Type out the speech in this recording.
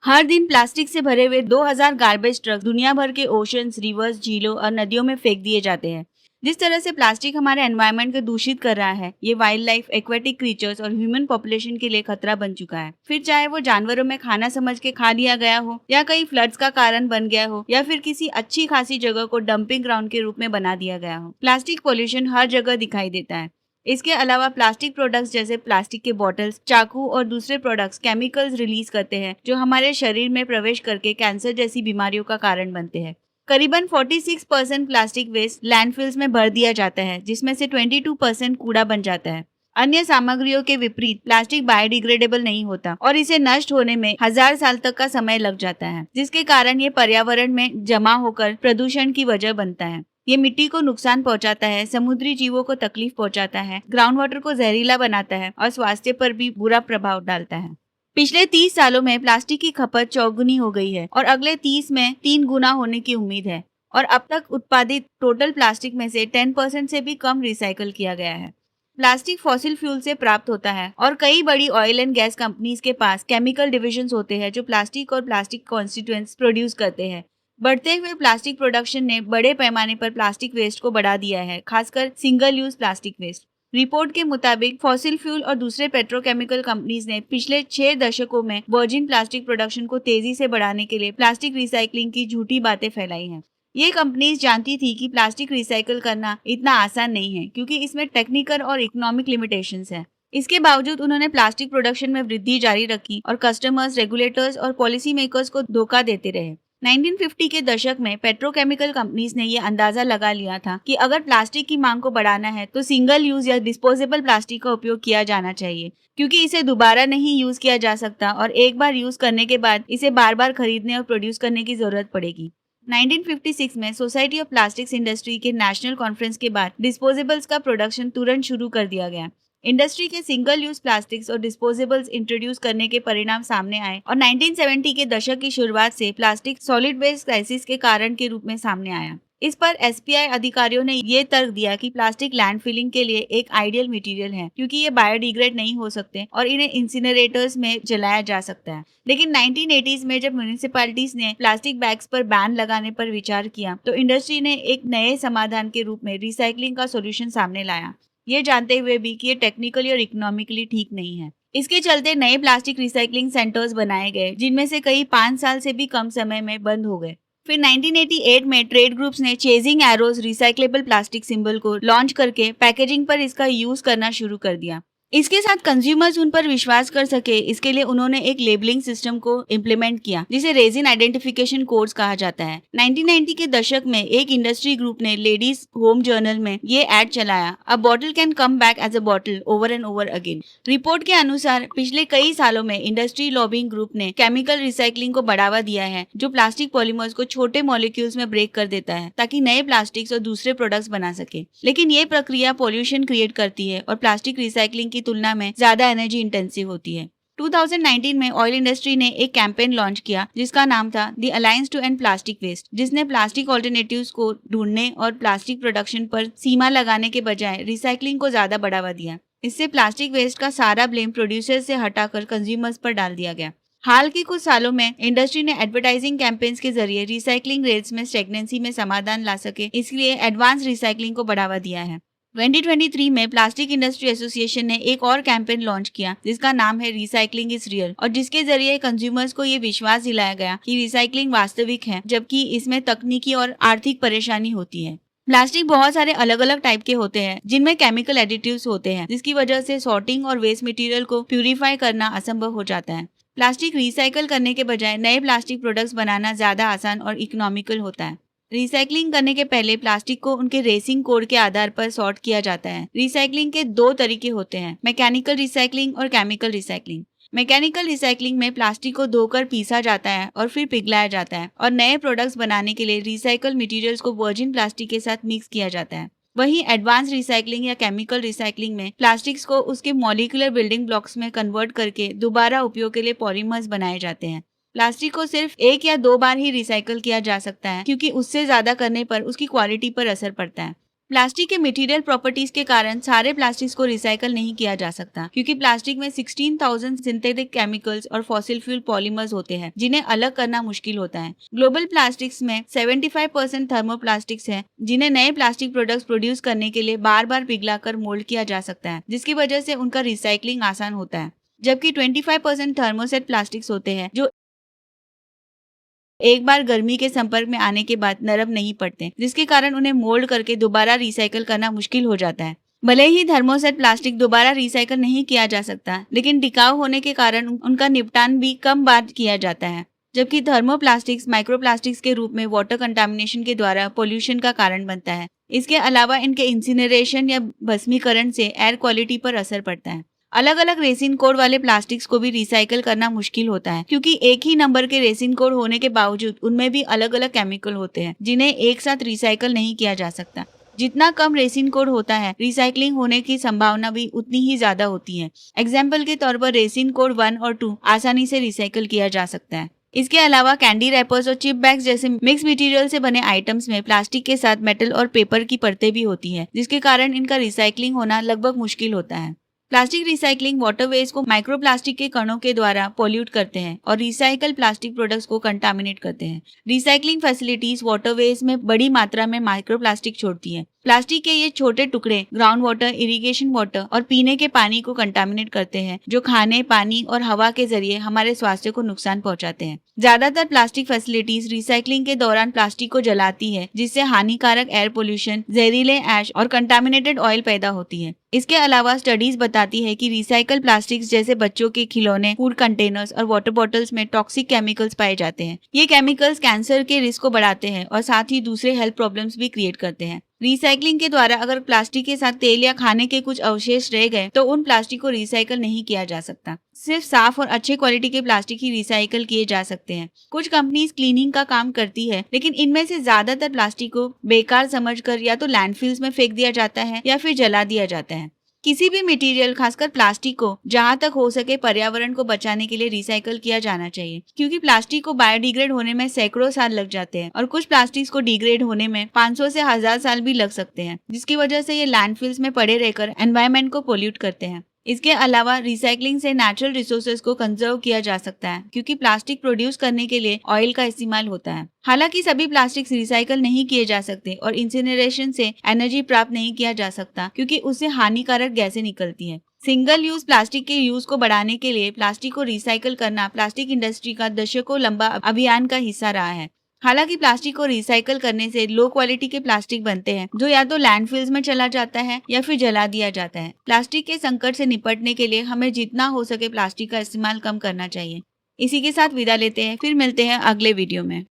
हर दिन प्लास्टिक से भरे हुए 2000 गार्बेज ट्रक दुनिया भर के ओशंस, रिवर्स, झीलों और नदियों में फेंक दिए जाते हैं। जिस तरह से प्लास्टिक हमारे एनवायरनमेंट को दूषित कर रहा है, ये वाइल्ड लाइफ, एक्वेटिक क्रीचर्स और ह्यूमन पॉपुलेशन के लिए खतरा बन चुका है। फिर चाहे वो जानवरों में खाना समझ के खा लिया गया हो, या कई फ्लड्स का कारण बन गया हो, या फिर किसी अच्छी खासी जगह को डंपिंग ग्राउंड के रूप में बना दिया गया हो। प्लास्टिक पोल्यूशन हर जगह दिखाई देता है। इसके अलावा प्लास्टिक प्रोडक्ट्स जैसे प्लास्टिक के बॉटल्स, चाकू और दूसरे प्रोडक्ट्स केमिकल्स रिलीज करते हैं जो हमारे शरीर में प्रवेश करके कैंसर जैसी बीमारियों का कारण बनते हैं। करीबन 46% प्लास्टिक वेस्ट लैंडफिल्स में भर दिया जाता है, जिसमें से 22% कूड़ा बन जाता है। अन्य सामग्रियों के विपरीत प्लास्टिक बायोडिग्रेडेबल नहीं होता और इसे नष्ट होने में 1000 साल तक का समय लग जाता है, जिसके कारण ये पर्यावरण में जमा होकर प्रदूषण की वजह बनता है। ये मिट्टी को नुकसान पहुंचाता है, समुद्री जीवों को तकलीफ पहुंचाता है, ग्राउंड वाटर को जहरीला बनाता है और स्वास्थ्य पर भी बुरा प्रभाव डालता है। पिछले 30 सालों में प्लास्टिक की खपत चौगुनी हो गई है और अगले 30 में 3 गुना होने की उम्मीद है। और अब तक उत्पादित टोटल प्लास्टिक में से 10% से भी कम रिसाइकल किया गया है। प्लास्टिक फॉसिल फ्यूल से प्राप्त होता है और कई बड़ी ऑयल एंड गैस कंपनीज के पास केमिकल डिविजन्स होते हैं जो प्लास्टिक और प्लास्टिक कॉन्स्टिट्यूएंट्स प्रोड्यूस करते हैं। बढ़ते हुए प्लास्टिक प्रोडक्शन ने बड़े पैमाने पर प्लास्टिक वेस्ट को बढ़ा दिया है, खासकर single use plastic waste. Report के मुताबिक फॉसिल फ्यूल और दूसरे पेट्रोकेमिकल कंपनीज ने पिछले 6 दशकों में वर्जिन प्लास्टिक प्रोडक्शन को तेजी से बढ़ाने के लिए प्लास्टिक रिसाइकलिंग की झूठी बातें फैलाई हैं। ये कंपनीज जानती थी कि प्लास्टिक रिसाइकल करना इतना आसान नहीं है, क्योंकि इसमें टेक्निकल और इकोनॉमिक लिमिटेशंस हैं। इसके बावजूद उन्होंने प्लास्टिक प्रोडक्शन में वृद्धि जारी रखी और कस्टमर्स, रेगुलेटर्स और पॉलिसी मेकर्स को धोखा देते रहे। 1950 के दशक में पेट्रोकेमिकल कंपनीज ने ये अंदाजा लगा लिया था कि अगर प्लास्टिक की मांग को बढ़ाना है तो सिंगल यूज या डिस्पोजेबल प्लास्टिक का उपयोग किया जाना चाहिए, क्योंकि इसे दोबारा नहीं यूज किया जा सकता और एक बार यूज करने के बाद इसे बार बार खरीदने और प्रोड्यूस करने की जरूरत पड़ेगी। 1956 में सोसाइटी ऑफ प्लास्टिक्स इंडस्ट्री के नेशनल कॉन्फ्रेंस के बाद डिस्पोजेबल्स का प्रोडक्शन तुरंत शुरू कर दिया गया। इंडस्ट्री के सिंगल यूज प्लास्टिक्स और डिस्पोजेबल्स इंट्रोड्यूस करने के परिणाम सामने आए और 1970 के दशक की शुरुआत से प्लास्टिक सॉलिड वेस्ट क्राइसिस के कारण के रूप में सामने आया। इस पर एसपीआई अधिकारियों ने ये तर्क दिया कि प्लास्टिक लैंडफिलिंग के लिए एक आइडियल मटेरियल है, क्योंकि ये बायोडिग्रेड नहीं हो सकते और इन्हें इंसिनरेटर्स में जलाया जा सकता है। लेकिन 1980s में जब म्युनिसिपैलिटीज ने प्लास्टिक बैग्स पर बैन लगाने पर विचार किया, तो इंडस्ट्री ने एक नए समाधान के रूप में रिसाइकलिंग का सोल्यूशन सामने लाया, ये जानते हुए भी कि ये टेक्निकली और इकोनॉमिकली ठीक नहीं है। इसके चलते नए प्लास्टिक रिसाइकलिंग सेंटर्स बनाए गए, जिनमें से कई 5 साल से भी कम समय में बंद हो गए। फिर 1988 में ट्रेड ग्रुप्स ने chasing arrows recyclable plastic symbol को लॉन्च करके पैकेजिंग पर इसका यूज करना शुरू कर दिया। इसके साथ कंज्यूमर्स उन पर विश्वास कर सके, इसके लिए उन्होंने एक लेबलिंग सिस्टम को इम्प्लीमेंट किया, जिसे रेजिन आइडेंटिफिकेशन कोड्स कहा जाता है। 1990 के दशक में एक इंडस्ट्री ग्रुप ने लेडीज होम जर्नल में ये एड चलाया, a bottle can come back as a bottle over and over again. Report के अनुसार पिछले कई सालों में इंडस्ट्री लॉबिंग ग्रुप ने केमिकल रिसाइकलिंग को बढ़ावा दिया है, जो प्लास्टिक पॉलीमर्स को छोटे मॉलिक्यूल्स में ब्रेक कर देता है ताकि नए प्लास्टिक्स और दूसरे प्रोडक्ट्स बना सके। लेकिन ये प्रक्रिया पॉल्यूशन क्रिएट करती है और प्लास्टिक रिसाइकलिंग की तुलना में ज्यादा एनर्जी इंटेंसिव होती है। 2019 में ऑयल इंडस्ट्री ने एक कैंपेन लॉन्च किया जिसका नाम था the alliance to end plastic waste, जिसने प्लास्टिक ऑल्टरनेटिव्स को ढूंढने और प्लास्टिक प्रोडक्शन पर सीमा लगाने के बजाय रिसाइकलिंग को ज्यादा बढ़ावा दिया। इससे प्लास्टिक वेस्ट का सारा ब्लेम प्रोड्यूसर से हटाकर कंज्यूमर्स पर डाल दिया गया। हाल के कुछ सालों में इंडस्ट्री ने एडवर्टाइजिंग कैंपेन्स के जरिए रिसाइकलिंग रेट्स में स्टेगनेंसी में समाधान ला सके, इसलिए एडवांस रिसाइकलिंग को बढ़ावा दिया है। 2023 में प्लास्टिक इंडस्ट्री एसोसिएशन ने एक और कैंपेन लॉन्च किया जिसका नाम है रिसाइकलिंग इज रियल, और जिसके जरिए कंज्यूमर्स को ये विश्वास दिलाया गया कि रिसाइकलिंग वास्तविक है, जबकि इसमें तकनीकी और आर्थिक परेशानी होती है। प्लास्टिक बहुत सारे अलग अलग टाइप के होते हैं, जिनमें केमिकल एडिटिव्स होते हैं, जिसकी वजह से सॉर्टिंग और वेस्ट मटेरियल को प्यूरिफाई करना असंभव हो जाता है। प्लास्टिक रिसाइकल करने के बजाय नए प्लास्टिक प्रोडक्ट्स बनाना ज्यादा आसान और इकोनॉमिकल होता है। रिसाइकलिंग करने के पहले प्लास्टिक को उनके रेसिंग कोड के आधार पर सॉर्ट किया जाता है। रिसाइकलिंग के 2 तरीके होते हैं, मैकेनिकल रिसाइकलिंग और केमिकल रिसाइकलिंग। मैकेनिकल रिसाइकलिंग में प्लास्टिक को धोकर पीसा जाता है और फिर पिघलाया जाता है और नए प्रोडक्ट्स बनाने के लिए रिसाइकल मटेरियल्स को वर्जिन प्लास्टिक के साथ मिक्स किया जाता है। वहीं एडवांस रिसाइकलिंग या केमिकल रिसाइकलिंग में प्लास्टिक्स को उसके मॉलिक्यूलर बिल्डिंग ब्लॉक्स में कन्वर्ट करके दोबारा उपयोग के लिए पॉलीमर्स बनाए जाते हैं। प्लास्टिक को सिर्फ 1 या 2 बार ही रिसाइकल किया जा सकता है, क्योंकि उससे ज्यादा करने पर उसकी क्वालिटी पर असर पड़ता है। प्लास्टिक के मटेरियल प्रॉपर्टीज के कारण सारे प्लास्टिक्स को रिसाइकल नहीं किया जा सकता, क्योंकि प्लास्टिक में 16,000 सिंथेटिक केमिकल्स और फॉसिल फ्यूल पॉलीमर्स होते हैं जिन्हें अलग करना मुश्किल होता है। ग्लोबल प्लास्टिक्स में 75% थर्मोप्लास्टिक्स हैं, जिन्हें नए प्लास्टिक प्रोडक्ट्स प्रोड्यूस करने के लिए बार बार पिघलाकर मोल्ड किया जा सकता है, जिसकी वजह से उनका रिसाइकलिंग आसान होता है। जबकि 25% थर्मोसेट प्लास्टिक्स होते हैं जो एक बार गर्मी के संपर्क में आने के बाद नरम नहीं पड़ते, जिसके कारण उन्हें मोल्ड करके दोबारा रिसाइकल करना मुश्किल हो जाता है। भले ही थर्मोसेट प्लास्टिक दोबारा रिसाइकल नहीं किया जा सकता, लेकिन टिकाऊ होने के कारण उनका निपटान भी कम बार किया जाता है। जबकि थर्मोप्लास्टिक्स माइक्रोप्लास्टिक्स के रूप में वाटर कंटामिनेशन के द्वारा पोल्यूशन का कारण बनता है। इसके अलावा इनके इंसिनरेशन या भस्मीकरण से एयर क्वालिटी पर असर पड़ता है। अलग अलग रेसिन कोड वाले प्लास्टिक्स को भी रिसाइकल करना मुश्किल होता है, क्योंकि एक ही नंबर के रेसिन कोड होने के बावजूद उनमें भी अलग अलग केमिकल होते हैं जिन्हें एक साथ रिसाइकल नहीं किया जा सकता। जितना कम रेसिन कोड होता है, रिसाइकलिंग होने की संभावना भी उतनी ही ज्यादा होती है। एग्जाम्पल के तौर पर रेसिन कोड 1 और 2 आसानी से रिसाइकल किया जा सकता है। इसके अलावा कैंडी रैपर्स और चिप बैग्स जैसे मिक्स मटेरियल से बने आइटम्स में प्लास्टिक के साथ मेटल और पेपर की परतें भी होती है, जिसके कारण इनका रिसाइकलिंग होना लगभग मुश्किल होता है। प्लास्टिक रिसाइकलिंग वाटरवेज को माइक्रोप्लास्टिक के कणों के द्वारा पॉल्यूट करते हैं और रिसाइकल प्लास्टिक प्रोडक्ट्स को कंटामिनेट करते हैं। रिसाइकलिंग फैसिलिटीज वाटरवेज में बड़ी मात्रा में माइक्रोप्लास्टिक छोड़ती हैं। प्लास्टिक के ये छोटे टुकड़े ग्राउंड वाटर, इरिगेशन वाटर और पीने के पानी को कंटामिनेट करते हैं, जो खाने, पानी और हवा के जरिए हमारे स्वास्थ्य को नुकसान पहुंचाते हैं। ज्यादातर प्लास्टिक फैसिलिटीज रिसाइकलिंग के दौरान प्लास्टिक को जलाती है, जिससे हानिकारक एयर पोल्यूशन, जहरीले ऐश और कंटामिनेटेड ऑयल पैदा होती है। इसके अलावा स्टडीज बताती है कि रिसाइकल प्लास्टिक्स जैसे बच्चों के खिलौने, फूड कंटेनर्स और वाटर बॉटल्स में टॉक्सिक केमिकल्स पाए जाते हैं। ये केमिकल्स कैंसर के रिस्क को बढ़ाते हैं और साथ ही दूसरे हेल्थ प्रॉब्लम्स भी क्रिएट करते हैं। रिसाइकलिंग के द्वारा अगर प्लास्टिक के साथ तेल या खाने के कुछ अवशेष रह गए तो उन प्लास्टिक को रिसाइकल नहीं किया जा सकता। सिर्फ साफ और अच्छे क्वालिटी के प्लास्टिक ही रिसाइकल किए जा सकते हैं। कुछ कंपनीज क्लीनिंग का काम करती है, लेकिन इनमें से ज्यादातर प्लास्टिक को बेकार समझकर या तो लैंडफिल्स में फेंक दिया जाता है या फिर जला दिया जाता है। किसी भी मटेरियल, खासकर प्लास्टिक को जहां तक हो सके पर्यावरण को बचाने के लिए रिसाइकल किया जाना चाहिए, क्योंकि प्लास्टिक को बायोडिग्रेड होने में सैकड़ों साल लग जाते हैं और कुछ प्लास्टिक्स को डिग्रेड होने में 500 से 1000 साल भी लग सकते हैं, जिसकी वजह से ये लैंडफिल्स में पड़े रहकर एनवायरनमेंट को पोल्यूट करते हैं। इसके अलावा रिसाइकलिंग से नेचुरल रिसोर्सेज को कंजर्व किया जा सकता है, क्योंकि प्लास्टिक प्रोड्यूस करने के लिए ऑयल का इस्तेमाल होता है। हालांकि सभी प्लास्टिक्स रिसाइकल नहीं किए जा सकते और इंसिनरेशन से एनर्जी प्राप्त नहीं किया जा सकता, क्योंकि उससे हानिकारक गैसें निकलती हैं। सिंगल यूज प्लास्टिक के यूज को बढ़ाने के लिए प्लास्टिक को रिसाइकल करना प्लास्टिक इंडस्ट्री का दशकों लंबा अभियान का हिस्सा रहा है। हालांकि प्लास्टिक को रिसाइकल करने से लो क्वालिटी के प्लास्टिक बनते हैं, जो या तो लैंडफिल्स में चला जाता है या फिर जला दिया जाता है। प्लास्टिक के संकट से निपटने के लिए हमें जितना हो सके प्लास्टिक का इस्तेमाल कम करना चाहिए। इसी के साथ विदा लेते हैं, फिर मिलते हैं अगले वीडियो में।